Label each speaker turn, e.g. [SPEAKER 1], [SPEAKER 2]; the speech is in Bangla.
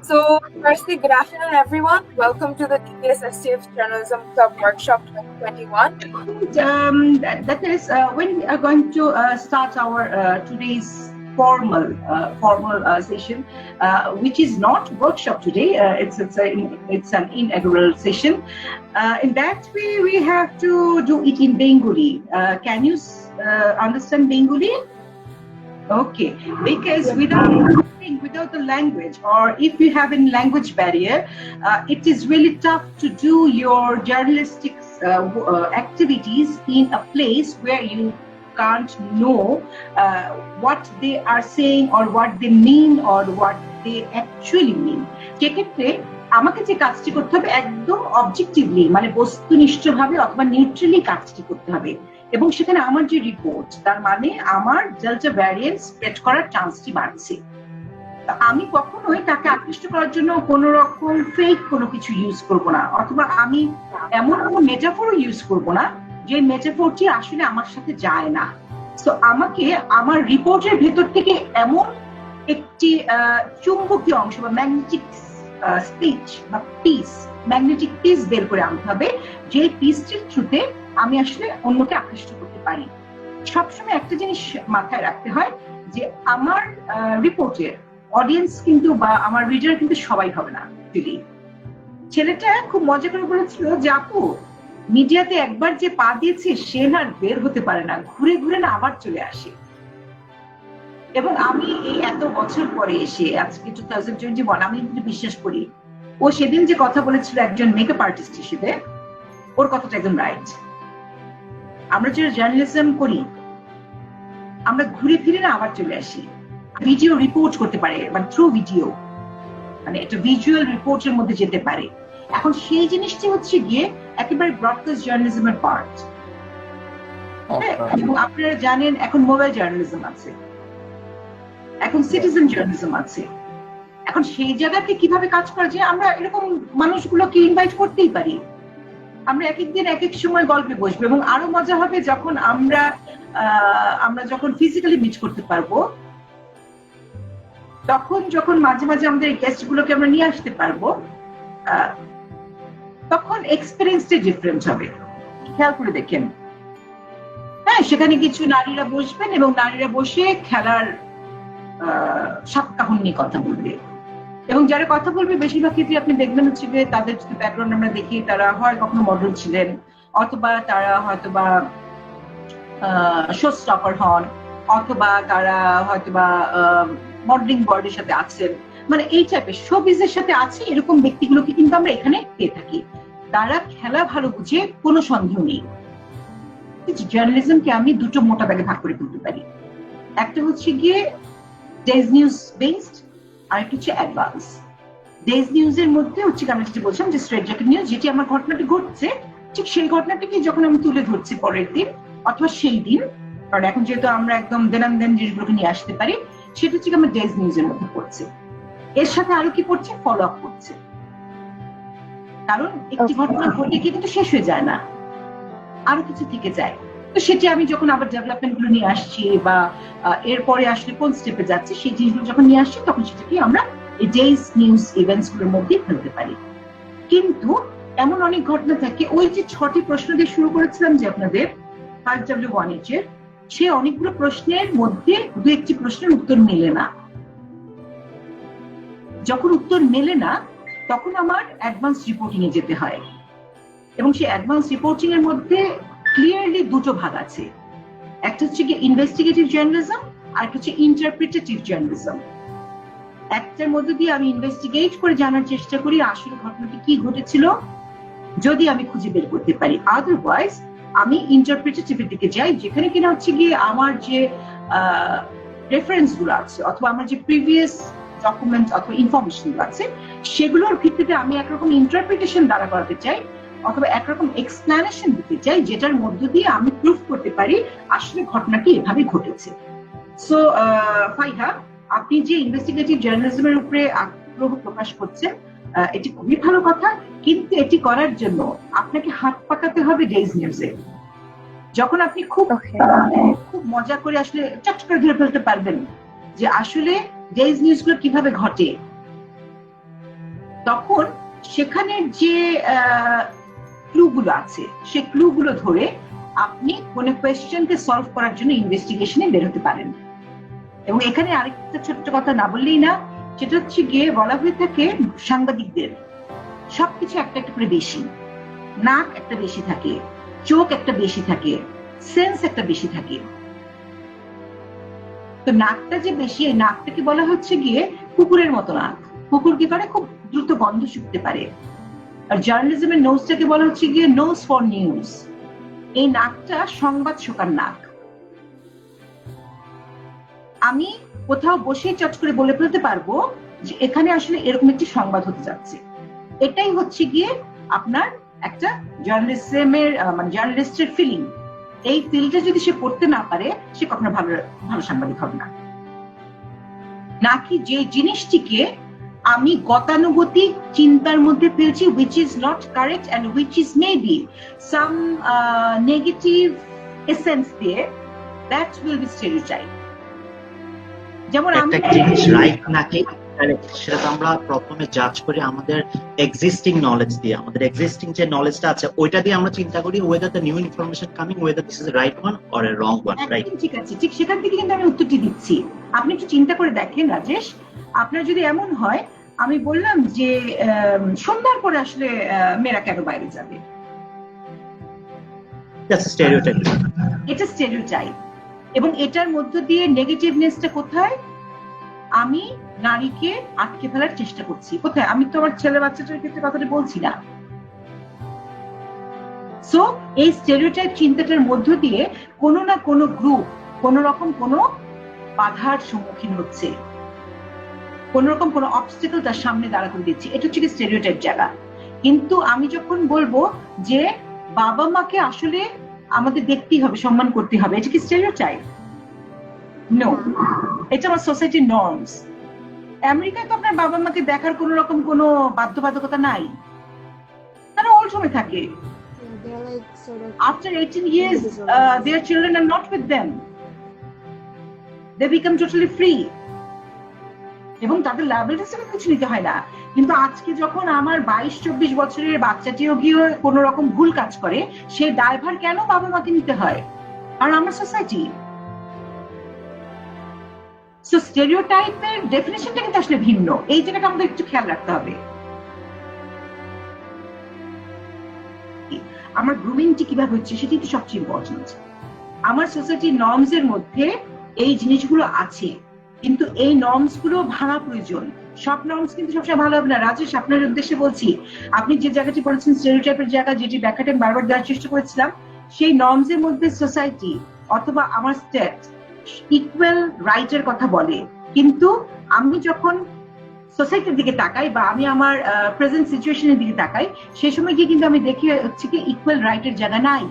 [SPEAKER 1] So, firstly, good afternoon, everyone. Welcome to the DPS STS Journalism Club Workshop 2021.
[SPEAKER 2] That is when we are going to start our today's formal session, which is not workshop today. It's an inaugural session. In that way, we have to do it in Bengali. Can you understand Bengali? Okay, because without the language, or if you have a language barrier, it is really tough to do your journalistic activities in a place where you can't know what they are saying or what they mean or what they actually mean. সেক্ষেত্রে আমাকে যে কাজটি করতে হবে একদম অবজেক্টিভলি, মানে বস্তুনিষ্ঠভাবে অথবা নিউট্রালি কাজটি করতে হবে, এবং সেখানে আমার যে রিপোর্ট, তার মানে আমার ডেল্টা ভ্যারিয়েন্ট স্প্রেড করার চান্সটি বাড়ছে। আমি কখনোই তাকে আকৃষ্ট করার জন্য কোন রকম ফেক কোনো কিছু ইউজ করব না, অথবা আমি এমন কোনো মেটাফোরও ইউজ করব না যে মেটাফোরটি আসলে আমার সাথে যায় না। তো আমাকে আমার রিপোর্টের ভেতর থেকে এমন একটি চুম্বকীয় অংশ বা ম্যাগনেটিক স্পিচ বা পিস, ম্যাগনেটিক পিস বের করে আনতে হবে, যে পিসটির থ্রুতে আমি আসলে অন্যকে আকৃষ্ট করতে পারি। সবসময় একটা জিনিস মাথায় রাখতে হয় যে আমার রিপোর্টের অডিয়েন্স কিন্তু বা আমার রিডার কিন্তু সবাই হবে না। ছেলেটা খুব মজা করে বলেছিল যে আপু, মিডিয়াতে একবার যে পা দিয়েছে সে না বের হতে পারে না, ঘুরে ঘুরে না আবার চলে আসে। এবং আমি এই এত বছর পরে এসে আজকে 2021 আমি কিন্তু বিশ্বাস করি ও সেদিন যে কথা বলেছিল একজন মেকআপ আর্টিস্ট হিসেবে, ওর কথাটা একদম রাইট। আমরা যারা জার্নালিজম করি আমরা ঘুরে ফিরে না আবার চলে আসি। ভিডিও রিপোর্ট করতে পারে, মানে থ্রু ভিডিও, মানে একটা ভিজুয়াল রিপোর্টের মধ্যে যেতে পারে। এখন সেই জিনিসটি হচ্ছে গিয়ে একেবারে ব্রডকাস্ট জার্নালিজমের পার্ট। এবং আপনারা জানেন এখন মোবাইল জার্নালিজম আছে, এখন সিটিজেন জার্নালিজম আছে। এখন সেই জায়গাতে কিভাবে কাজ করা যায়, আমরা এরকম মানুষগুলোকে ইনভাইট করতেই পারি। আমরা এক এক দিন এক এক সময় গল্পে বসবো, এবং আরো মজা হবে যখন আমরা যখন ফিজিক্যালি মিট করতে পারবো, তখন যখন মাঝে মাঝে আমাদের গেস্ট গুলোকে আমরা নিয়ে আসতে পারবো, তখন এক্সপিরিয়েন্সটা ডিফারেন্ট হবে। খেয়াল করে দেখেন, হ্যাঁ, সেখানে কিছু নারীরা বসবেন এবং নারীরা বসে খেলার সাত কাহিনী নিয়ে কথা বলবে, এবং যারা কথা বলবে বেশিরভাগ ক্ষেত্রে আপনি দেখবেন হচ্ছে যে তাদের যদি ব্যাকগ্রাউন্ড আমরা দেখি, তারা হয় কখনো মডেল ছিলেন, অথবা তারা হয়তোবা শো স্টপার হন, অথবা তারা হয়তোবা মডেলিং বোর্ডের সাথে আছেন, মানে এই টাইপের শোবিজের সাথে আছে। এরকম ব্যক্তিগুলোকে কিন্তু আমরা এখানে পেয়ে থাকি। তারা খেলা ভালো বুঝে, কোনো সন্দেহ নেই। জার্নালিজমকে আমি দুটো মোটা ব্যাগে ভাগ করে ফেলতে পারি। একটা হচ্ছে গিয়ে ডেজ নিউজ বেসড, আর একটা হচ্ছে অ্যাডভান্স। ডেজ নিউজের মধ্যে হচ্ছে আমি যেটা বলছিলাম যে স্ট্রেট জ্যাকেট নিউজ, যেটি আমার ঘটনাটি ঘটছে ঠিক সেই ঘটনাটিকে যখন আমি তুলে ধরছি পরের দিন অথবা সেই দিন, কারণ এখন যেহেতু আমরা একদম দেনাম দেন জিনিসগুলোকে নিয়ে আসতে পারি, সেটা হচ্ছে আমার ডেজ নিউজের মধ্যে পড়ছে। এর সাথে আরো কি পড়ছে, ফলো আপ করছে। কারণ একটি ঘটনা ঘটে কি কিন্তু শেষ হয়ে যায় না, আরো কিছু থেকে যায়। তো সেটি আমি যখন আবার ডেভেলপমেন্ট গুলো নিয়ে আসছি বা এরপরে আসলে কোন স্টেপে যাচ্ছে সেই জিনিসগুলো যখন নিয়ে আসছি, তখন সেটাকে আমরা এই ডেজ নিউজ ইভেন্টস গুলোর মধ্যে ফেলতে পারি। কিন্তু এমন অনেক ঘটনা থাকে, ওই যে 6টি প্রশ্ন দিয়ে শুরু করেছিলাম যে আপনাদের 5W1H এর, সে অনেকগুলো প্রশ্নের মধ্যে দু একটি প্রশ্নের উত্তর মেলে না। যখন উত্তর মেলে না, তখন আমার অ্যাডভান্স রিপোর্টিং এ যেতে হয়, এবং সেই অ্যাডভান্স রিপোর্টিং এর মধ্যে ক্লিয়ারলি দুটো ভাগ আছে। একটা হচ্ছে কি ইনভেস্টিগেটিভ জার্নালিজম, আর একটা হচ্ছে ইন্টারপ্রিটেটিভ জার্নালিজম। একটার মধ্যে দিয়ে আমি ইনভেস্টিগেট করে জানার চেষ্টা করি আসলে ঘটনাটি কি ঘটেছিল, যদি আমি খুঁজে বের করতে পারি। আদারওয়াইজ আমি ইন্টারপ্রিটেটিভের দিকে যাই, যেখানে কিনা হচ্ছে গিয়ে আমার যে রেফারেন্স গুলো আছে অথবা আমার যে প্রিভিয়াস ডকুমেন্ট অথবা ইনফরমেশন গুলো আছে, সেগুলোর ভিত্তিতে আমি একরকম ইন্টারপ্রিটেশন দ্বারা করাতে চাই অথবা একরকম এক্সপ্লেনেশন দিতে চাই, যেটার মধ্য দিয়ে আমি প্রুফ করতে পারি আসলে ঘটনাটি এভাবে ঘটেছে। সো ফাইহা, আপনি যে ইনভেস্টিগেটিভ জার্নালিজমের উপরে আগ্রহ প্রকাশ করছেন, এটি খুবই ভালো কথা, কিন্তু এটি করার জন্য আপনাকে হাত পাকাতে হবে ডেজ নিউজে। যখন আপনি খুব মজা করে আসলে চট করে ধরে ফেলতে পারবেন যে আসলে ডেজ নিউজ গুলো কিভাবে ঘটে, সেখানের যে ক্লুগুলো আছে সেই ক্লুগুলো ধরে আপনি কোনো কোয়েশ্চেনকে সলভ করার জন্য ইনভেস্টিগেশনে বের হতে পারেন। এবং এখানে আরেকটা ছোট্ট কথা না বললেই না, সেটা হচ্ছে গিয়ে বলা হয়ে থাকে সাংবাদিকদের সবকিছু একটা একটা করে বেশি, নাক একটা বেশি থাকে, চোখ একটা বেশি থাকে, সেন্স একটা বেশি থাকে। তো নাকটা যে বেশি, এই নাকটাকে বলা হচ্ছে গিয়ে কুকুরের মতো নাক। কুকুর কি করে, খুব দ্রুত গন্ধ শুকতে পারে। আর জার্নালিজমের নোজটাকে বলা হচ্ছে গিয়ে নোজ ফর নিউজ। এই নাকটা সংবাদ শোকার নাক। আমি কোথাও বসে চট করে বলে ফেলতে পারবো যে এখানে আসলে এরকম একটি সংবাদ হতে যাচ্ছে। এটাই হচ্ছে গিয়ে আপনার একটা জার্নালিজমের মানে জার্নালিস্টের ফিলিং। এই ফিলটা যদি সে করতে না পারে, সে কখনো ভালো ভালো সাংবাদিক হবে না। নাকি যে জিনিসটিকে আমি গতানুগতিক চিন্তার মধ্যে ফেলছি, which is not correct and which is maybe some negative essence there, that will be stereotype. যেমন
[SPEAKER 3] একটা জিনিস রাইট নাকি সেটা তো আমরা প্রথমে জাজ করি আমাদের এক্সিস্টিং নলেজ দিয়ে। আমাদের এক্সিস্টিং যে নলেজটা আছে ওইটা দিয়ে আমরা চিন্তা করি whether the new information coming whether this is the right one or a wrong one, right?
[SPEAKER 2] ঠিক আছে, ঠিক সেখান থেকে কিন্তু আমি উত্তরটি দিচ্ছি। আপনি একটু চিন্তা করে দেখেন রাজেশ, আপনার যদি এমন হয়, আমি বললাম যে সন্ধ্যার পরে আসলে মেয়েরা কেন বাইরে যাবে, এটা স্টেরিওটাইপ। এবং এটার মধ্য দিয়ে নেগেটিভনেসটা কোথায়? আমি নারীকে আটকে ফেলার চেষ্টা করছি। কোথায়? আমি তো আমার ছেলে বাচ্চাটার ক্ষেত্রে কথাটা বলছি না। সো এই স্টেরিওটাইপ চিন্তাটার মধ্য দিয়ে কোনো না কোনো গ্রুপ কোন রকম কোনো বাধার সম্মুখীন হচ্ছে, কোন রকম কোনো অবস্টেকল তার সামনে দাঁড়া করে দিচ্ছে। এটা হচ্ছে স্টেরিওটাইপ জায়গা। কিন্তু আমি যখন বলবো যে বাবা মাকে আসলে আমাদের দেখতেই হবে, সম্মান করতে হবে, এটা কি স্টেরিওটাইপ? নো, এটা আমার সোসাইটির নর্মস। আমেরিকায় তো আপনার বাবা মাকে দেখার কোন রকম কোনো বাধ্যবাধকতা নাই, তারা ওল্ড হোমে থাকে। After 18 years, their children are not with them. They become totally free. এবং তাদের লায়াবিলিটিস কিছু নিতে হয় না। কিন্তু আজকে যখন আমার 22-24 বছরের বাচ্চাটিও গিয়ে কোন রকম ভুল কাজ করে, সেই দায়ভার কেন বাবা মাকে নিতে হয়? আর আমার সোসাইটি। সো স্টেরিওটাইপের ডেফিনিশনটা কিন্তু আসলে ভিন্ন। এই জায়গাটা আমাদের একটু খেয়াল রাখতে হবে। আমার গ্রুমিংটি কিভাবে হচ্ছে সেটাই তো সবচেয়ে ইম্পর্টেন্ট। আমার সোসাইটির নর্মস এর মধ্যে এই জিনিসগুলো আছে, কিন্তু এই নর্মস গুলো ভাঙা প্রয়োজন। সব নর্মস কিন্তু সবসময় ভালো হবে না। রাজেশ, আপনার উদ্দেশ্যে বলছি, আপনি যে জায়গাটি বলেছেন স্টেরিওটাইপের জায়গা, যেটি ব্যাখ্যাটা বারবার দেওয়ার চেষ্টা করেছিলাম, সেই নর্মস এর মধ্যে সোসাইটি অথবা আমার স্টেট ইকুয়াল রাইটের কথা বলে। কিন্তু আমি যখন সোসাইটির দিকে তাকাই বা আমি আমার প্রেজেন্ট সিচুয়েশনের দিকে তাকাই, সেই সময় গিয়ে কিন্তু আমি দেখি হচ্ছে কি ইকুয়াল রাইটের জায়গা নাই।